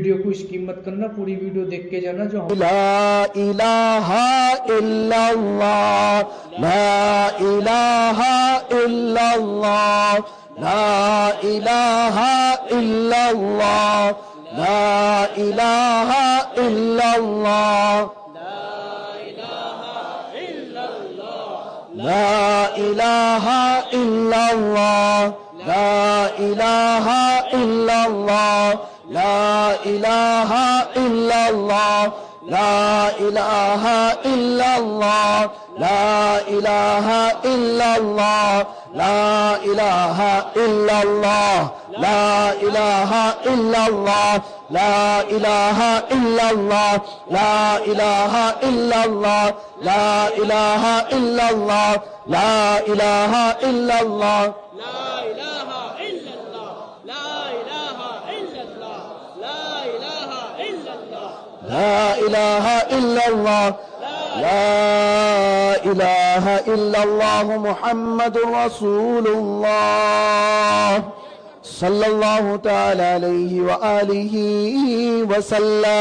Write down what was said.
Video को skip मत करना, पूरी वीडियो देख के जाना। जो ला इलाहा इल्लल्लाह, ला इलाहा इल्लल्लाह, ला इलाहा इल्लल्लाह, ला इलाहा इल्लल्लाह, ला इलाहा इल्लल्लाह, ला इलाहा इल्लल्लाह, ला इलाहा इल्लल्लाह, ला इलाहा इल्लल्लाह, ला इलाहा इल्लल्लाह, ला इलाहा इल्लल्लाह, ला इलाहा इल्लल्लाह, ला इलाहा इल्लल्लाह, ला इलाहा इल्लल्लाह, ला इलाहा इल्लल्लाह, ला इलाहा इल्लल्लाह, لا إله إلا الله، لا إله إلا الله محمد رسول الله صلى الله تعالى عليه وآله وسلم.